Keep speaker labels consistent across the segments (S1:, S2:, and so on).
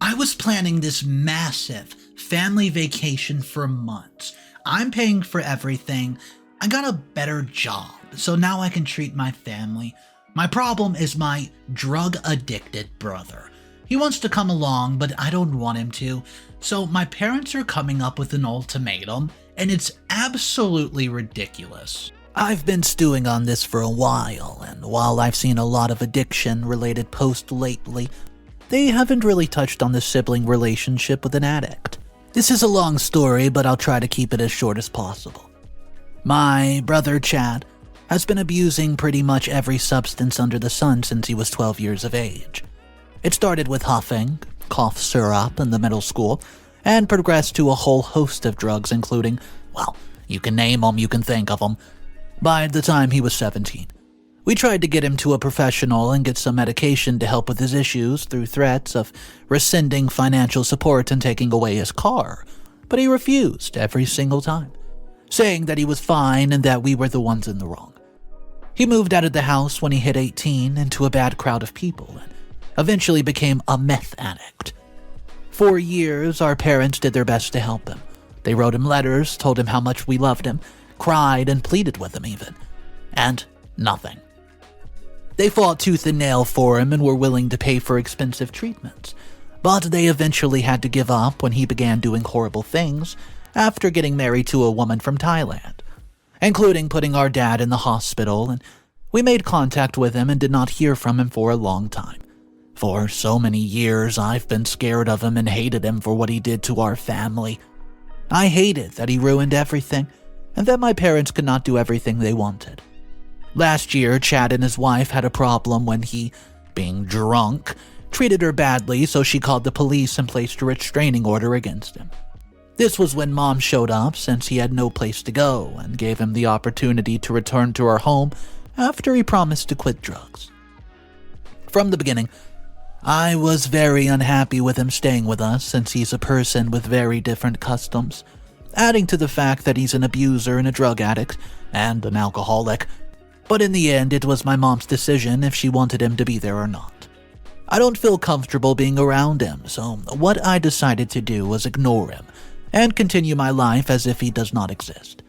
S1: I was planning this massive family vacation for months. I'm paying for everything. I got a better job, so now I can treat my family. My problem is my drug-addicted brother. He wants to come along, but I don't want him to, so my parents are coming up with an ultimatum, and it's absolutely ridiculous. I've been stewing on this for a while, and while I've seen a lot of addiction-related posts lately, they haven't really touched on the sibling relationship with an addict. This is a long story, but I'll try to keep it as short as possible. My brother Chad has been abusing pretty much every substance under the sun since he was 12 years of age. It started with huffing, cough syrup in the middle school, and progressed to a whole host of drugs including, well, you can name them, you can think of them, by the time he was 17. We tried to get him to a professional and get some medication to help with his issues through threats of rescinding financial support and taking away his car, but he refused every single time, saying that he was fine and that we were the ones in the wrong. He moved out of the house when he hit 18 into a bad crowd of people and eventually became a meth addict. For years, our parents did their best to help him. They wrote him letters, told him how much we loved him, cried and pleaded with him even. And nothing. They fought tooth and nail for him and were willing to pay for expensive treatments. But they eventually had to give up when he began doing horrible things after getting married to a woman from Thailand, including putting our dad in the hospital, and we made contact with him and did not hear from him for a long time. For so many years, I've been scared of him and hated him for what he did to our family. I hated that he ruined everything, and that my parents could not do everything they wanted. Last year, Chad and his wife had a problem when he, being drunk, treated her badly, so she called the police and placed a restraining order against him. This was when Mom showed up since he had no place to go and gave him the opportunity to return to our home after he promised to quit drugs. From the beginning, I was very unhappy with him staying with us since he's a person with very different customs, adding to the fact that he's an abuser and a drug addict and an alcoholic. But in the end, it was my mom's decision if she wanted him to be there or not. I don't feel comfortable being around him, so what I decided to do was ignore him and continue my life as if he does not exist.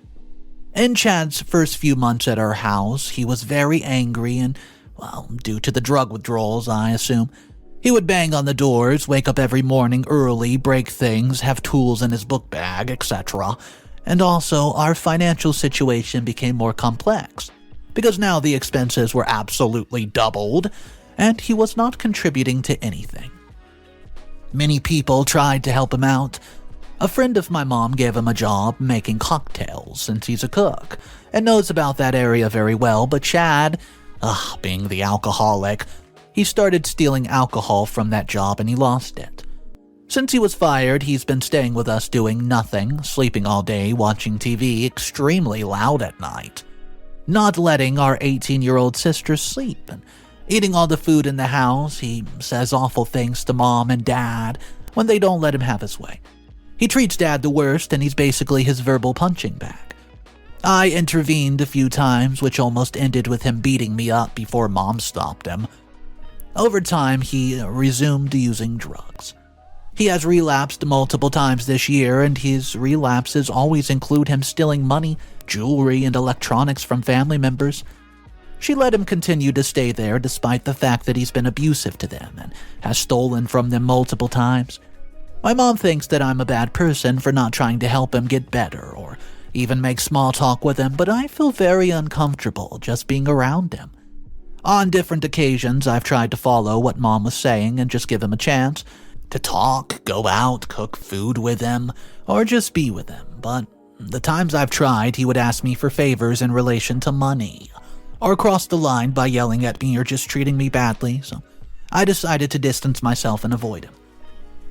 S1: In Chad's first few months at our house, he was very angry and, well, due to the drug withdrawals, I assume, he would bang on the doors, wake up every morning early, break things, have tools in his book bag, etc. And also, our financial situation became more complex, because now the expenses were absolutely doubled, and he was not contributing to anything. Many people tried to help him out. A friend of my mom gave him a job making cocktails since he's a cook, and knows about that area very well, but Chad, being the alcoholic, he started stealing alcohol from that job and he lost it. Since he was fired, he's been staying with us doing nothing, sleeping all day, watching TV extremely loud at night, not letting our 18-year-old sister sleep, and eating all the food in the house. He says awful things to Mom and Dad when they don't let him have his way. He treats Dad the worst, and he's basically his verbal punching bag. I intervened a few times, which almost ended with him beating me up before Mom stopped him. Over time, he resumed using drugs. He has relapsed multiple times this year, and his relapses always include him stealing money, jewelry, and electronics from family members. She let him continue to stay there despite the fact that he's been abusive to them and has stolen from them multiple times. My mom thinks that I'm a bad person for not trying to help him get better or even make small talk with him, but I feel very uncomfortable just being around him. On different occasions, I've tried to follow what Mom was saying and just give him a chance to talk, go out, cook food with him, or just be with him, but the times I've tried, he would ask me for favors in relation to money, or cross the line by yelling at me or just treating me badly, so I decided to distance myself and avoid him.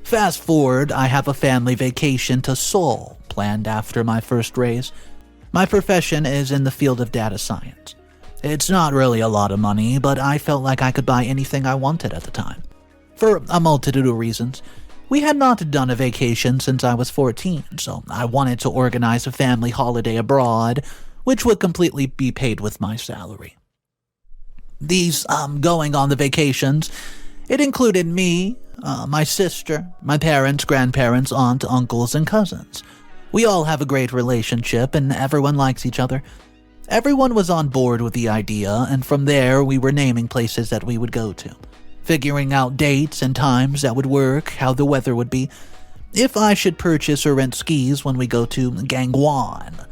S1: Fast forward, I have a family vacation to Seoul planned after my first raise. My profession is in the field of data science. It's not really a lot of money, but I felt like I could buy anything I wanted at the time. For a multitude of reasons, we had not done a vacation since I was 14, so I wanted to organize a family holiday abroad, which would completely be paid with my salary. These going on the vacations It included me, my sister, my parents, grandparents, aunt, uncles, and cousins. We all have a great relationship and everyone likes each other. Everyone was on board with the idea, and from there we were naming places that we would go to, figuring out dates and times that would work, how the weather would be, if I should purchase or rent skis when we go to Gangwon.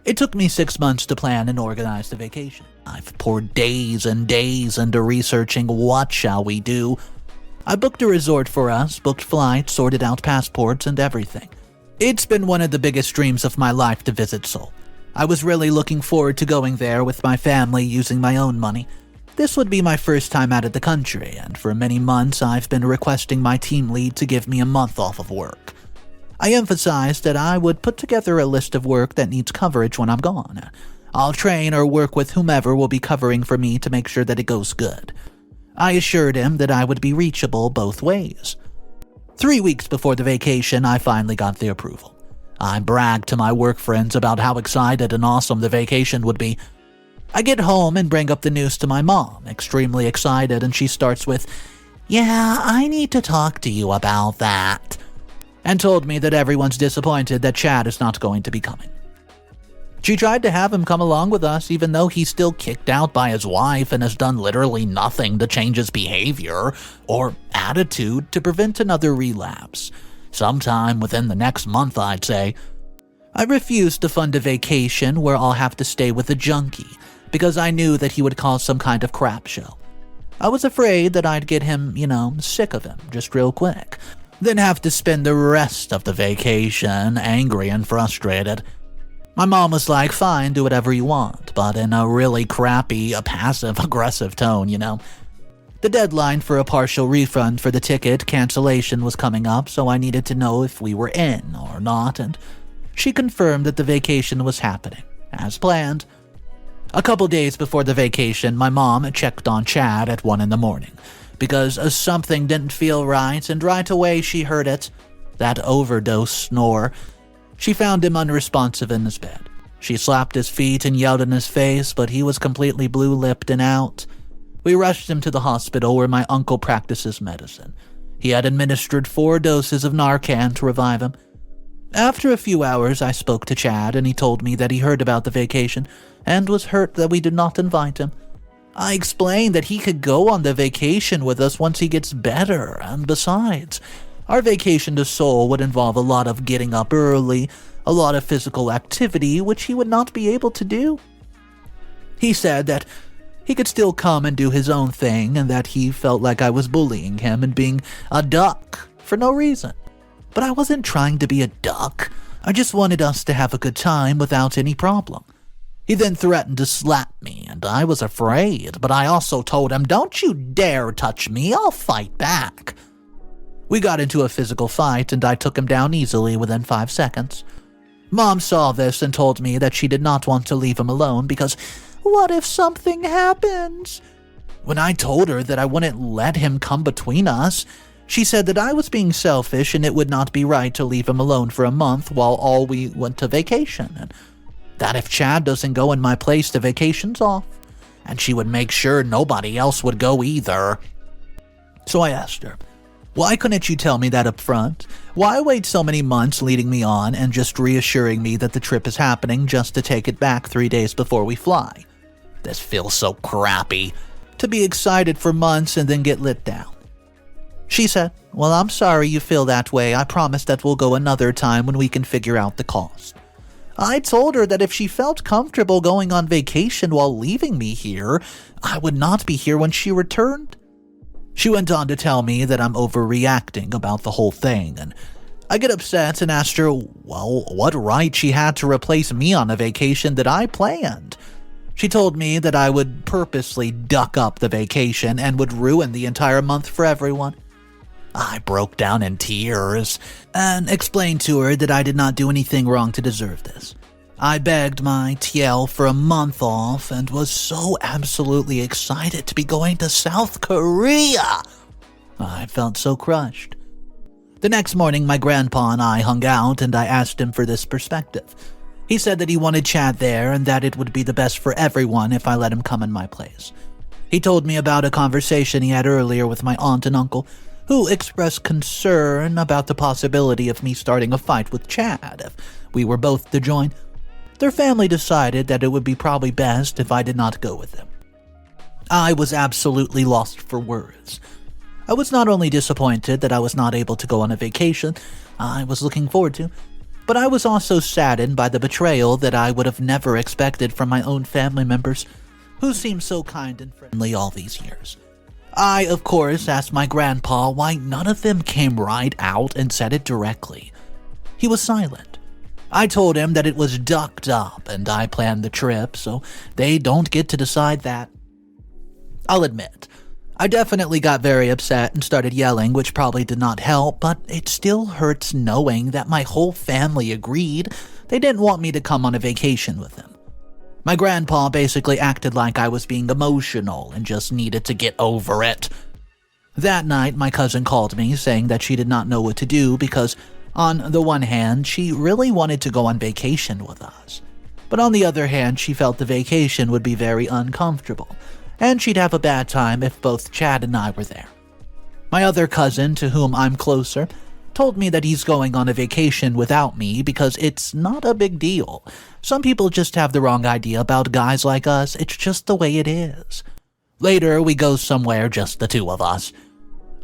S1: It took me 6 months to plan and organize the vacation. I've poured days and days into researching what shall we do. I booked a resort for us, booked flights, sorted out passports, and everything. It's been one of the biggest dreams of my life to visit Seoul. I was really looking forward to going there with my family using my own money. This would be my first time out of the country, and for many months I've been requesting my team lead to give me a month off of work. I emphasized that I would put together a list of work that needs coverage when I'm gone. I'll train or work with whomever will be covering for me to make sure that it goes good. I assured him that I would be reachable both ways. 3 weeks before the vacation, I finally got the approval. I bragged to my work friends about how excited and awesome the vacation would be. I get home and bring up the news to my mom, extremely excited, and she starts with, "Yeah, I need to talk to you about that," and told me that everyone's disappointed that Chad is not going to be coming. She tried to have him come along with us, even though he's still kicked out by his wife and has done literally nothing to change his behavior or attitude to prevent another relapse. Sometime within the next month, I'd say. I refused to fund a vacation where I'll have to stay with a junkie, because I knew that he would cause some kind of crap show. I was afraid that I'd get him, sick of him just real quick, then have to spend the rest of the vacation angry and frustrated. My mom was like, "Fine, do whatever you want," but in a really crappy, passive-aggressive tone, The deadline for a partial refund for the ticket cancellation was coming up, so I needed to know if we were in or not, and she confirmed that the vacation was happening, as planned. A couple days before the vacation, my mom checked on Chad at 1 a.m, because something didn't feel right, and right away she heard it, that overdose snore. She found him unresponsive in his bed. She slapped his feet and yelled in his face, but he was completely blue-lipped and out. We rushed him to the hospital where my uncle practices medicine. He had administered 4 doses of Narcan to revive him. After a few hours, I spoke to Chad, and he told me that he heard about the vacation and was hurt that we did not invite him. I explained that he could go on the vacation with us once he gets better, and besides, our vacation to Seoul would involve a lot of getting up early, a lot of physical activity, which he would not be able to do. He said that he could still come and do his own thing, and that he felt like I was bullying him and being a duck for no reason. But I wasn't trying to be a duck. I just wanted us to have a good time without any problem. He then threatened to slap me, and I was afraid, but I also told him, "Don't you dare touch me, I'll fight back." We got into a physical fight, and I took him down easily within 5 seconds. Mom saw this and told me that she did not want to leave him alone because what if something happens? When I told her that I wouldn't let him come between us, she said that I was being selfish and it would not be right to leave him alone for a month while all we went to vacation, and that if Chad doesn't go in my place, the vacation's off, and she would make sure nobody else would go either. So I asked her, "Why couldn't you tell me that up front? Why wait so many months leading me on and just reassuring me that the trip is happening just to take it back 3 days before we fly? This feels so crappy, to be excited for months and then get let down." She said, "Well, I'm sorry you feel that way. I promise that we'll go another time when we can figure out the cost." I told her that if she felt comfortable going on vacation while leaving me here, I would not be here when she returned. She went on to tell me that I'm overreacting about the whole thing, and I get upset and asked her, well, what right she had to replace me on a vacation that I planned. She told me that I would purposely duck up the vacation and would ruin the entire month for everyone. I broke down in tears and explained to her that I did not do anything wrong to deserve this. I begged my TL for a month off and was so absolutely excited to be going to South Korea. I felt so crushed. The next morning, my grandpa and I hung out, and I asked him for this perspective. He said that he wanted Chad there and that it would be the best for everyone if I let him come in my place. He told me about a conversation he had earlier with my aunt and uncle, who expressed concern about the possibility of me starting a fight with Chad if we were both to join. Their family decided that it would be probably best if I did not go with them. I was absolutely lost for words. I was not only disappointed that I was not able to go on a vacation I was looking forward to, but I was also saddened by the betrayal that I would have never expected from my own family members, who seemed so kind and friendly all these years. I, of course, asked my grandpa why none of them came right out and said it directly. He was silent. I told him that it was ducked up and I planned the trip, so they don't get to decide that. I'll admit, I definitely got very upset and started yelling, which probably did not help, but it still hurts knowing that my whole family agreed they didn't want me to come on a vacation with them. My grandpa basically acted like I was being emotional and just needed to get over it. That night, my cousin called me saying that she did not know what to do because, on the one hand, she really wanted to go on vacation with us. But on the other hand, she felt the vacation would be very uncomfortable, and she'd have a bad time if both Chad and I were there. My other cousin, to whom I'm closer, told me that he's going on a vacation without me because it's not a big deal. Some people just have the wrong idea about guys like us. It's just the way it is. Later, we go somewhere, just the two of us.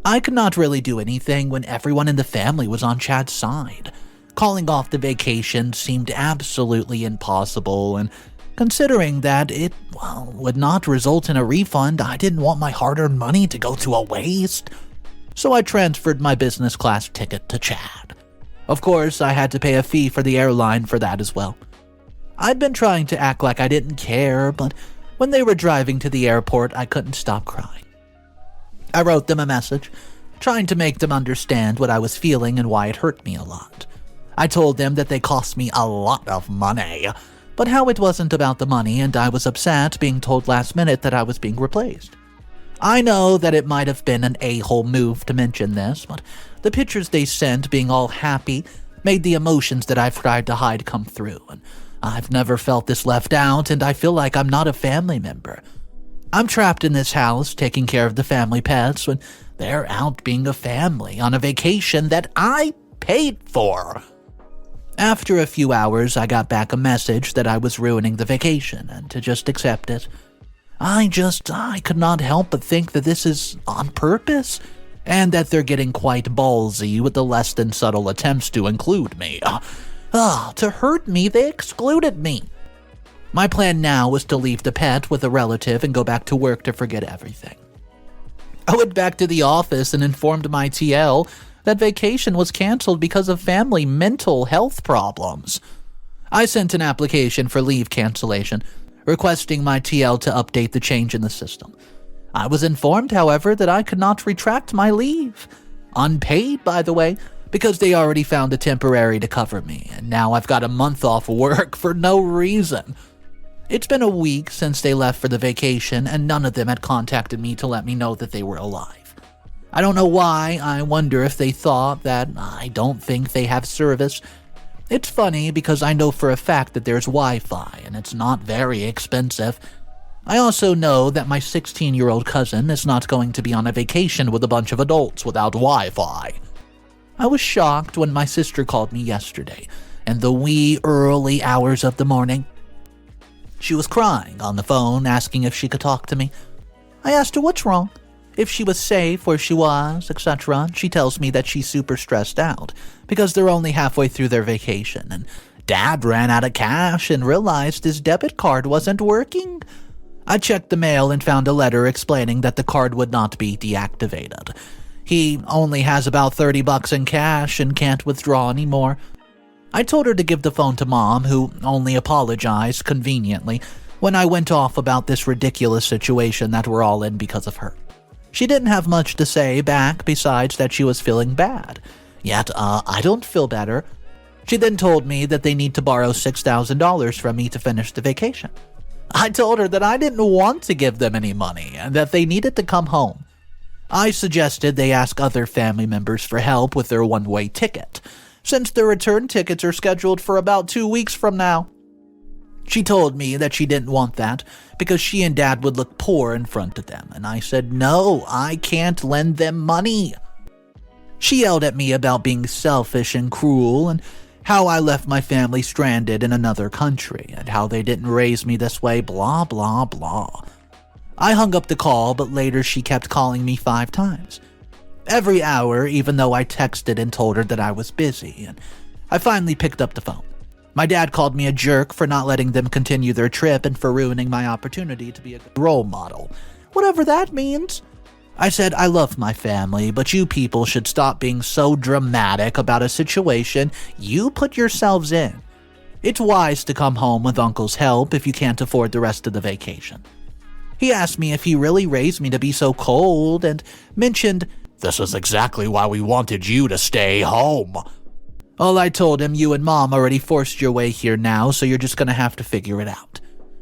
S1: I could not really do anything when everyone in the family was on Chad's side. Calling off the vacation seemed absolutely impossible, and considering that it, would not result in a refund, I didn't want my hard-earned money to go to a waste. So I transferred my business class ticket to Chad. Of course, I had to pay a fee for the airline for that as well. I'd been trying to act like I didn't care, but when they were driving to the airport, I couldn't stop crying. I wrote them a message, trying to make them understand what I was feeling and why it hurt me a lot. I told them that they cost me a lot of money, but how it wasn't about the money, and I was upset being told last minute that I was being replaced. I know that it might have been an a-hole move to mention this, but the pictures they sent being all happy made the emotions that I've tried to hide come through, and I've never felt this left out, and I feel like I'm not a family member. I'm trapped in this house taking care of the family pets when they're out being a family on a vacation that I paid for. After a few hours, I got back a message that I was ruining the vacation and to just accept it. I could not help but think that this is on purpose, and that they're getting quite ballsy with the less than subtle attempts to include me. To hurt me, they excluded me. My plan now was to leave the pet with a relative and go back to work to forget everything. I went back to the office and informed my TL that vacation was canceled because of family mental health problems. I sent an application for leave cancellation, requesting my TL to update the change in the system. I was informed, however, that I could not retract my leave. Unpaid, by the way, because they already found a temporary to cover me, and now I've got a month off work for no reason. It's been a week since they left for the vacation, and none of them had contacted me to let me know that they were alive. I don't know why. I wonder if they thought that I don't think they have service. It's funny because I know for a fact that there's Wi-Fi, and it's not very expensive. I also know that my 16-year-old cousin is not going to be on a vacation with a bunch of adults without Wi-Fi. I was shocked when my sister called me yesterday, in the wee early hours of the morning. She was crying on the phone, asking if she could talk to me. I asked her what's wrong, if she was safe where she was, etc. She tells me that she's super stressed out because they're only halfway through their vacation, and Dad ran out of cash and realized his debit card wasn't working. I checked the mail and found a letter explaining that the card would not be deactivated. He only has about $30 in cash and can't withdraw anymore. I told her to give the phone to Mom, who only apologized conveniently when I went off about this ridiculous situation that we're all in because of her. She didn't have much to say back besides that she was feeling bad. Yet, I don't feel better. She then told me that they need to borrow $6,000 from me to finish the vacation. I told her that I didn't want to give them any money and that they needed to come home. I suggested they ask other family members for help with their one-way ticket, since their return tickets are scheduled for about 2 weeks from now. She told me that she didn't want that because she and Dad would look poor in front of them, and I said, no, I can't lend them money. She yelled at me about being selfish and cruel and how I left my family stranded in another country and how they didn't raise me this way, blah, blah, blah. I hung up the call, but later she kept calling me 5 times. Every hour, even though I texted and told her that I was busy, and I finally picked up the phone. My dad called me a jerk for not letting them continue their trip and for ruining my opportunity to be a good role model, whatever that means. I said I love my family, but you people should stop being so dramatic about a situation you put yourselves in. It's wise to come home with Uncle's help if you can't afford the rest of the vacation. He asked me if he really raised me to be so cold and mentioned, "This is exactly why we wanted you to stay home." Well, I told him, you and Mom already forced your way here now, so you're just gonna have to figure it out.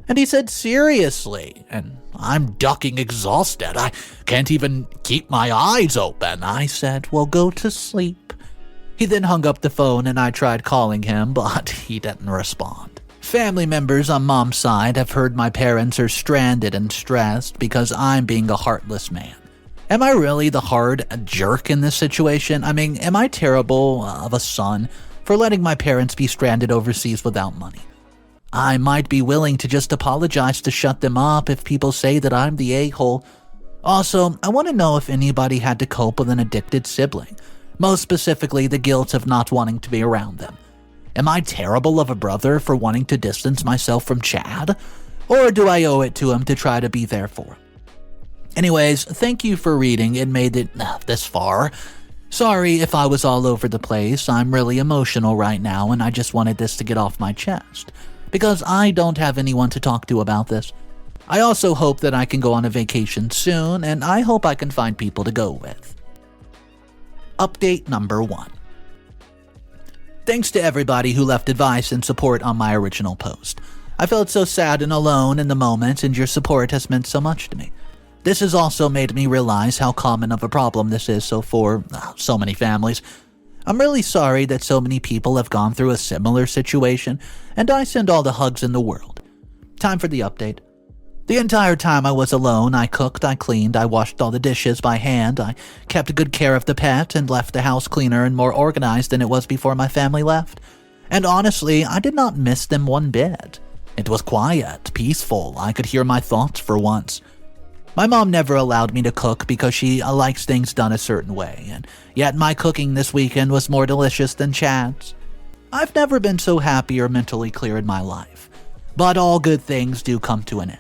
S1: And he said, seriously? And I'm ducking exhausted. I can't even keep my eyes open. I said, well, go to sleep. He then hung up the phone and I tried calling him, but he didn't respond. Family members on Mom's side have heard my parents are stranded and stressed because I'm being a heartless man. Am I really the hard jerk in this situation? I mean, am I terrible of a son for letting my parents be stranded overseas without money? I might be willing to just apologize to shut them up if people say that I'm the a-hole. Also, I want to know if anybody had to cope with an addicted sibling, most specifically the guilt of not wanting to be around them. Am I terrible of a brother for wanting to distance myself from Chad? Or do I owe it to him to try to be there for him? Anyways, thank you for reading and made it this far. Sorry if I was all over the place. I'm really emotional right now and I just wanted this to get off my chest, because I don't have anyone to talk to about this. I also hope that I can go on a vacation soon, and I hope I can find people to go with. Update number 1. Thanks to everybody who left advice and support on my original post. I felt so sad and alone in the moment, and your support has meant so much to me. This has also made me realize how common of a problem this is for so many families. I'm really sorry that so many people have gone through a similar situation, and I send all the hugs in the world. Time for the update. The entire time I was alone, I cooked, I cleaned, I washed all the dishes by hand, I kept good care of the pet, and left the house cleaner and more organized than it was before my family left. And honestly, I did not miss them one bit. It was quiet, peaceful, I could hear my thoughts for once. My mom never allowed me to cook because she likes things done a certain way, and yet my cooking this weekend was more delicious than Chad's. I've never been so happy or mentally clear in my life, but all good things do come to an end.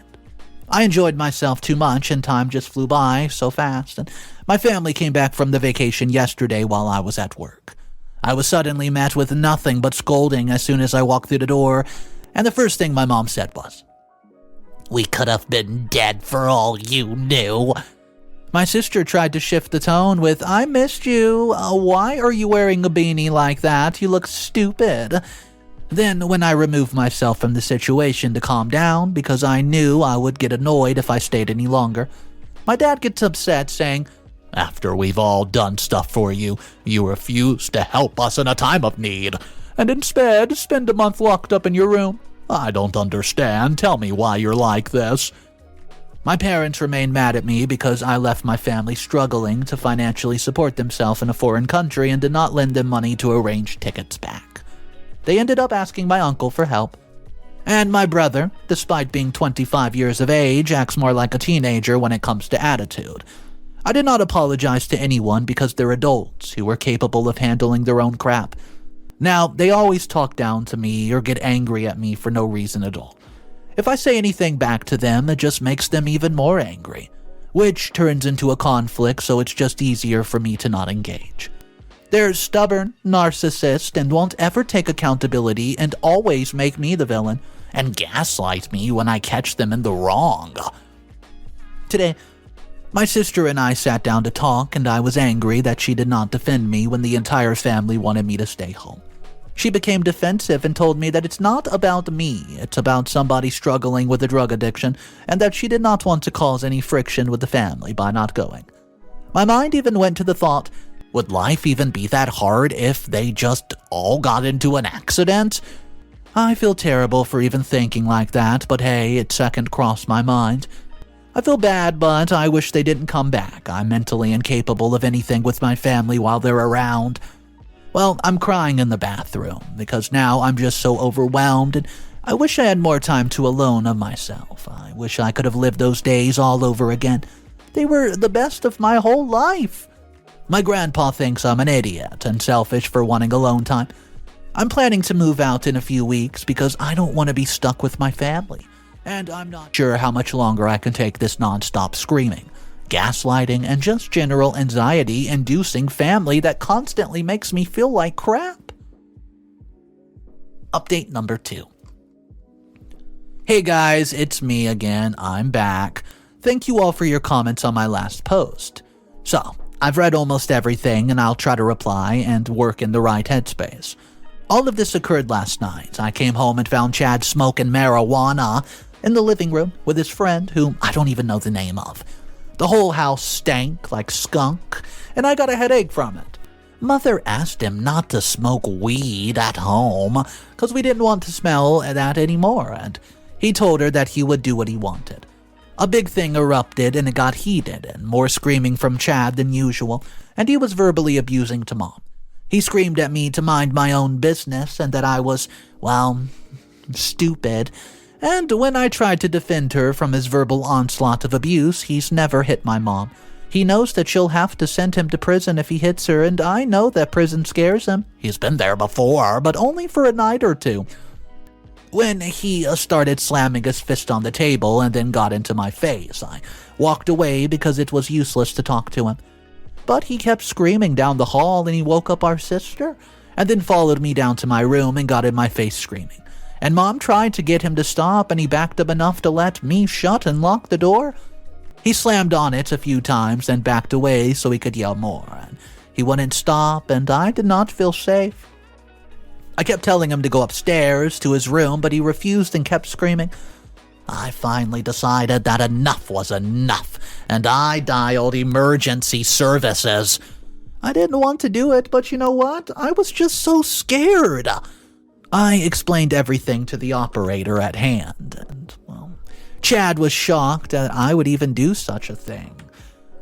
S1: I enjoyed myself too much and time just flew by so fast, and my family came back from the vacation yesterday while I was at work. I was suddenly met with nothing but scolding as soon as I walked through the door, and the first thing my mom said was, "We could have been dead for all you knew." My sister tried to shift the tone with, "I missed you. Why are you wearing a beanie like that? You look stupid." Then, when I removed myself from the situation to calm down because I knew I would get annoyed if I stayed any longer, my dad gets upset saying, "After we've all done stuff for you, you refuse to help us in a time of need, and instead spend a month locked up in your room. I don't understand. Tell me why you're like this." My parents remain mad at me because I left my family struggling to financially support themselves in a foreign country and did not lend them money to arrange tickets back. They ended up asking my uncle for help. And my brother, despite being 25 years of age, acts more like a teenager when it comes to attitude. I did not apologize to anyone because they're adults who were capable of handling their own crap. Now, they always talk down to me or get angry at me for no reason at all. If I say anything back to them, it just makes them even more angry, which turns into a conflict, so it's just easier for me to not engage. They're stubborn, narcissist, and won't ever take accountability and always make me the villain and gaslight me when I catch them in the wrong. Today, my sister and I sat down to talk, and I was angry that she did not defend me when the entire family wanted me to stay home. She became defensive and told me that it's not about me, it's about somebody struggling with a drug addiction, and that she did not want to cause any friction with the family by not going. My mind even went to the thought, would life even be that hard if they just all got into an accident? I feel terrible for even thinking like that, but hey, it second crossed my mind. I feel bad, but I wish they didn't come back. I'm mentally incapable of anything with my family while they're around. Well, I'm crying in the bathroom because now I'm just so overwhelmed, and I wish I had more time to alone of myself. I wish I could have lived those days all over again. They were the best of my whole life. My grandpa thinks I'm an idiot and selfish for wanting alone time. I'm planning to move out in a few weeks because I don't want to be stuck with my family. And I'm not sure how much longer I can take this nonstop screaming, gaslighting, and just general anxiety-inducing family that constantly makes me feel like crap. Update number 2. Hey guys, it's me again. I'm back. Thank you all for your comments on my last post. So, I've read almost everything and I'll try to reply and work in the right headspace. All of this occurred last night. I came home and found Chad smoking marijuana in the living room with his friend, whom I don't even know the name of. The whole house stank like skunk, and I got a headache from it. Mother asked him not to smoke weed at home, because we didn't want to smell that anymore, and he told her that he would do what he wanted. A big thing erupted, and it got heated, and more screaming from Chad than usual, and he was verbally abusing to Mom. He screamed at me to mind my own business and that I was, well, stupid. And when I tried to defend her from his verbal onslaught of abuse, he's never hit my mom. He knows that she'll have to send him to prison if he hits her, and I know that prison scares him. He's been there before, but only for a night or two. When he started slamming his fist on the table and then got into my face, I walked away because it was useless to talk to him. But he kept screaming down the hall and he woke up our sister, and then followed me down to my room and got in my face screaming. And Mom tried to get him to stop, and he backed up enough to let me shut and lock the door. He slammed on it a few times and backed away so he could yell more, and he wouldn't stop, and I did not feel safe. I kept telling him to go upstairs to his room, but he refused and kept screaming. I finally decided that enough was enough, and I dialed emergency services. I didn't want to do it, but you know what? I was just so scared. I explained everything to the operator at hand, and, well, Chad was shocked that I would even do such a thing.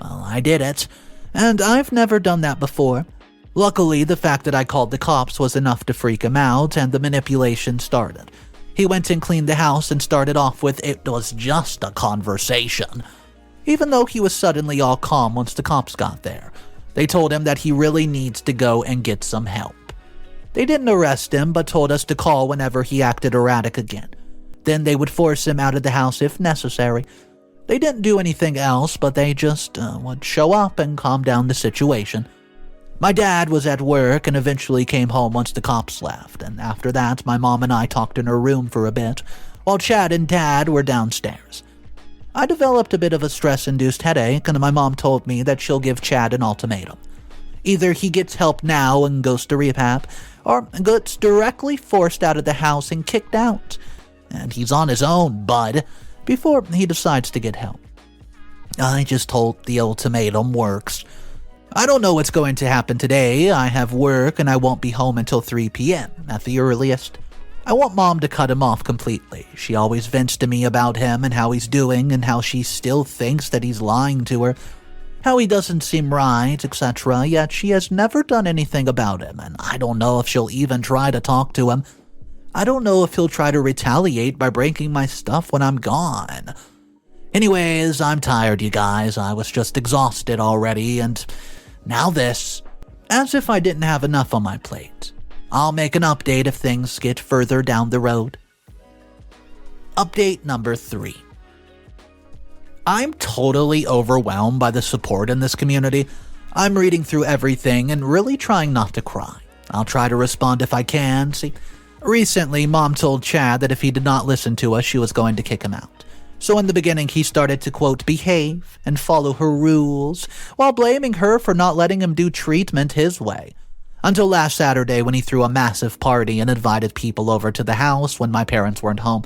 S1: Well, I did it, and I've never done that before. Luckily, the fact that I called the cops was enough to freak him out, and the manipulation started. He went and cleaned the house and started off with, "It was just a conversation," even though he was suddenly all calm once the cops got there. They told him that he really needs to go and get some help. They didn't arrest him, but told us to call whenever he acted erratic again. Then they would force him out of the house if necessary. They didn't do anything else, but they just would show up and calm down the situation. My dad was at work and eventually came home once the cops left, and after that my mom and I talked in her room for a bit, while Chad and Dad were downstairs. I developed a bit of a stress-induced headache, and my mom told me that she'll give Chad an ultimatum. Either he gets help now and goes to rehab, or gets directly forced out of the house and kicked out. And he's on his own, bud, before he decides to get help. I just hope the ultimatum works. I don't know what's going to happen today. I have work and I won't be home until 3 p.m. at the earliest. I want Mom to cut him off completely. She always vents to me about him and how he's doing and how she still thinks that he's lying to her, how he doesn't seem right, etc., yet she has never done anything about him, and I don't know if she'll even try to talk to him. I don't know if he'll try to retaliate by breaking my stuff when I'm gone. Anyways, I'm tired, you guys. I was just exhausted already, and now this. As if I didn't have enough on my plate. I'll make an update if things get further down the road. Update number 3. I'm totally overwhelmed by the support in this community. I'm reading through everything and really trying not to cry. I'll try to respond if I can. See, recently Mom told Chad that if he did not listen to us, she was going to kick him out. So in the beginning, he started to, quote, behave and follow her rules, while blaming her for not letting him do treatment his way. Until last Saturday when he threw a massive party and invited people over to the house when my parents weren't home,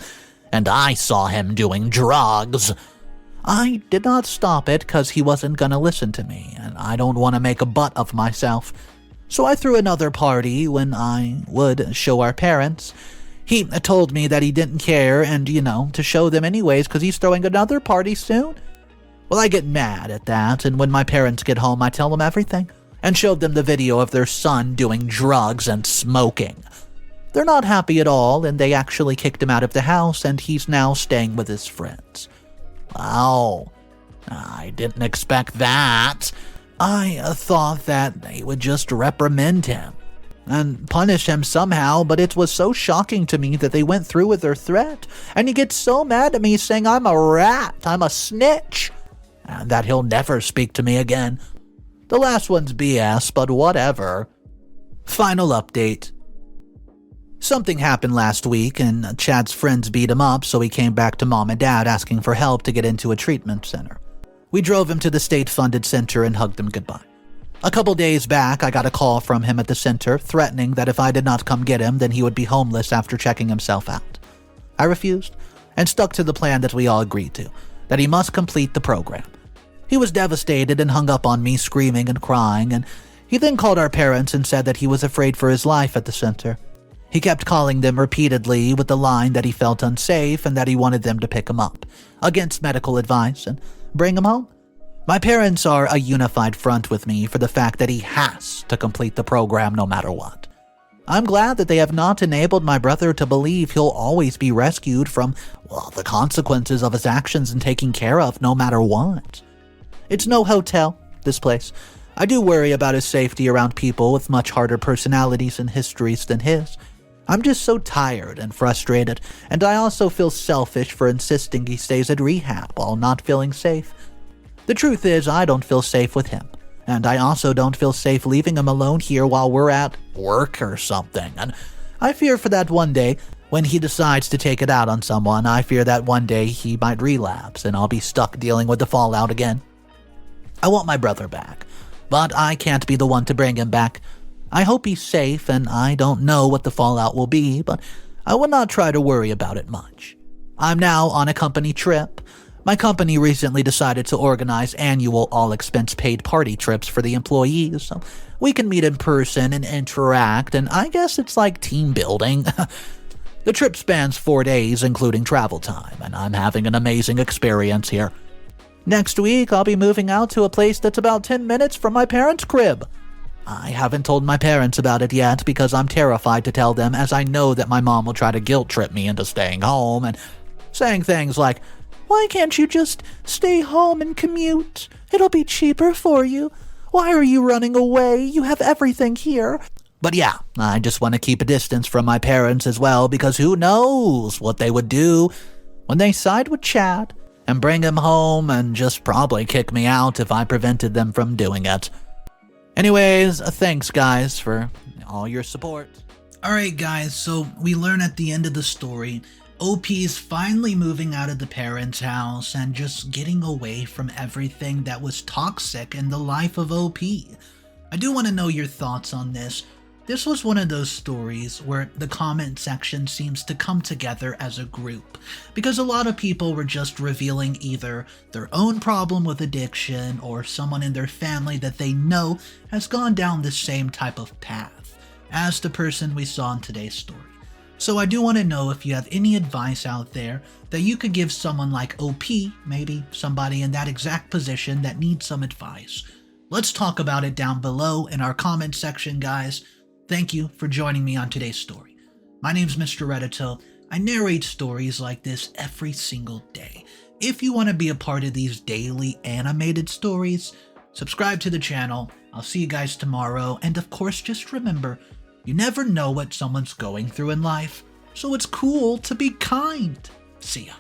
S1: and I saw him doing drugs. I did not stop it because he wasn't going to listen to me, and I don't want to make a butt of myself. So I threw another party when I would show our parents. He told me that he didn't care and, to show them anyways because he's throwing another party soon. Well, I get mad at that, and when my parents get home, I tell them everything and showed them the video of their son doing drugs and smoking. They're not happy at all, and they actually kicked him out of the house, and he's now staying with his friends. Wow, I didn't expect that. I thought that they would just reprimand him and punish him somehow, but it was so shocking to me that they went through with their threat, and he gets so mad at me saying I'm a rat, I'm a snitch, and that he'll never speak to me again. The last one's BS, but whatever. Final update. Something happened last week, and Chad's friends beat him up, so he came back to mom and dad asking for help to get into a treatment center. We drove him to the state-funded center and hugged him goodbye. A couple days back, I got a call from him at the center, threatening that if I did not come get him, then he would be homeless after checking himself out. I refused, and stuck to the plan that we all agreed to, that he must complete the program. He was devastated and hung up on me, screaming and crying, and he then called our parents and said that he was afraid for his life at the center. He kept calling them repeatedly with the line that he felt unsafe and that he wanted them to pick him up, against medical advice, and bring him home. My parents are a unified front with me for the fact that he has to complete the program no matter what. I'm glad that they have not enabled my brother to believe he'll always be rescued from, the consequences of his actions and taken care of no matter what. It's no hotel, this place. I do worry about his safety around people with much harder personalities and histories than his. I'm just so tired and frustrated, and I also feel selfish for insisting he stays at rehab while not feeling safe. The truth is, I don't feel safe with him, and I also don't feel safe leaving him alone here while we're at work or something, and I fear for that one day, when he decides to take it out on someone, I fear that one day he might relapse and I'll be stuck dealing with the fallout again. I want my brother back, but I can't be the one to bring him back. I hope he's safe, and I don't know what the fallout will be, but I will not try to worry about it much. I'm now on a company trip. My company recently decided to organize annual all-expense-paid party trips for the employees, so we can meet in person and interact, and I guess it's like team building. The trip spans 4 days, including travel time, and I'm having an amazing experience here. Next week, I'll be moving out to a place that's about 10 minutes from my parents' crib. I haven't told my parents about it yet because I'm terrified to tell them, as I know that my mom will try to guilt-trip me into staying home and saying things like, "Why can't you just stay home and commute? It'll be cheaper for you. Why are you running away? You have everything here." But yeah, I just want to keep a distance from my parents as well, because who knows what they would do when they side with Chad and bring him home and just probably kick me out if I prevented them from doing it. Anyways, thanks guys for all your support. Alright guys, so we learn at the end of the story, OP's finally moving out of the parents' house and just getting away from everything that was toxic in the life of OP. I do want to know your thoughts on this. This was one of those stories where the comment section seems to come together as a group, because a lot of people were just revealing either their own problem with addiction or someone in their family that they know has gone down the same type of path as the person we saw in today's story. So I do want to know if you have any advice out there that you could give someone like OP, maybe somebody in that exact position that needs some advice. Let's talk about it down below in our comment section, guys. Thank you for joining me on today's story. My name's Mr. Reddito. I narrate stories like this every single day. If you want to be a part of these daily animated stories, subscribe to the channel. I'll see you guys tomorrow. And of course, just remember, you never know what someone's going through in life, so it's cool to be kind. See ya.